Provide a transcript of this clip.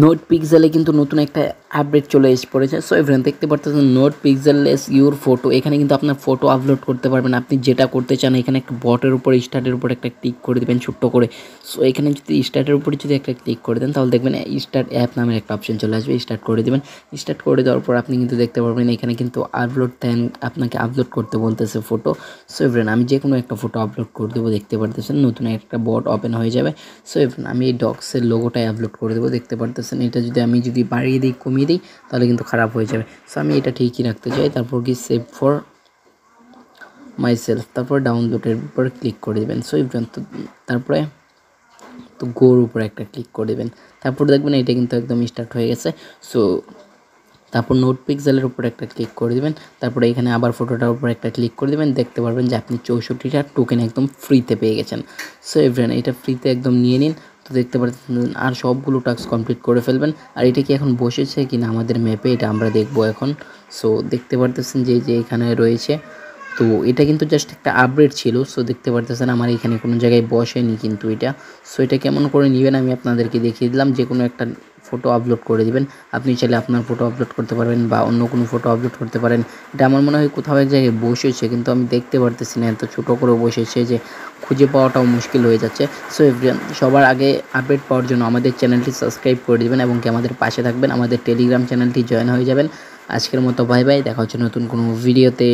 Note পিক্সেলে কিন্তু নতুন একটা আপডেট চলে এসে পড়েছে। সো এভরিওয়ান দেখতে পারতেছেন নোট পিক্সেললেস ইউর ফটো। এখানে কিন্তু আপনার ফটো আপলোড করতে পারবেন। আপনি যেটা করতে চান এখানে একটা বটের উপর স্টার্টের উপর একটা ক্লিক করে দেবেন ছোট্ট করে। সো এখানে যদি স্টার্টের উপরে যদি একটা ক্লিক করে দেন তাহলে দেখবেন স্টার্ট অ্যাপ নামের একটা অপশন চলে আসবে। স্টার্ট করে দেবেন। স্টার্ট করে দেওয়ার পর আপনি কিন্তু দেখতে পারবেন এখানে কিন্তু আপলোড দেন, আপনাকে আপলোড করতে বলতেছে ফটো। সো এভরিওয়ান আমি যে কোনো একটা ফটো আপলোড করে দেবো। দেখতে পারতেছেন নতুন একটা বট ওপেন হয়ে যাবে। সো এভরিওয়ান আমি এই ডক্সের লোগোটাই আপলোড করে দেবো। দেখতে পারতেছেন এটা যদি আমি বাড়িয়ে দিই কমিয়ে দিই তাহলে কিন্তু খারাপ হয়ে যাবে। সো আমি এটা ঠিকই রাখতে চাই। তারপর কি সেভ ফর মাই সেলফ, তারপর ডাউনলোডের উপর ক্লিক করে দেবেন। সো এভরিওয়ান তারপরে গোর উপরে একটা ক্লিক করে দেবেন। তারপর দেখবেন এটা কিন্তু একদম স্টার্ট হয়ে গেছে। সো তারপর নোট পিক্সেলের উপর একটা ক্লিক করে দেবেন। তারপরে এখানে আবার ফটোটার উপর একটা ক্লিক করে দেবেন। দেখতে পারবেন যে আপনি 64টা টোকেন একদম ফ্রিতে পেয়ে গেছেন। সো এভরিওয়ান এটা ফ্রিতে একদম নিয়ে নিন। তো দেখতে পাচ্ছেন আর সবগুলো টাস্ক কমপ্লিট করে ফেলবেন। আর এটা কি এখন বসেছে কিনা আমাদের ম্যাপে এটা আমরা দেখবো এখন। সো দেখতে পারতেছেন যে এখানে রয়েছে। তো এটা কিন্তু জাস্ট একটা আপডেট ছিল। সো দেখতে পারতেছেন আমার এখানে কোনো জায়গায় বসেনি কিন্তু এটা। সো এটা কেমন করে নেবেন আমি আপনাদেরকে দেখিয়ে দিলাম। যে কোনো একটা ফটো আপলোড করে দিবেন। আপনি চাইলে আপনার ফটো আপলোড করতে পারবেন বা অন্য কোনো ফটো আপলোড করতে পারেন। এটা আমার মনে হয় কোথাও এক জায়গায় বসেছে কিন্তু আমি দেখতে পারতেছি না, এত ছোটো করে বসেছে যে খুঁজে পাওয়াটাও মুশকিল হয়ে যাচ্ছে। সো এভরিওয়ান সবার আগে আপডেট পাওয়ার জন্য আমাদের চ্যানেলটি সাবস্ক্রাইব করে দেবেন এবং কি আমাদের পাশে থাকবেন। আমাদের টেলিগ্রাম চ্যানেলটি জয়েন হয়ে যাবেন। আজকের মতো বাই বাই, দেখা হচ্ছে নতুন কোনো ভিডিওতে।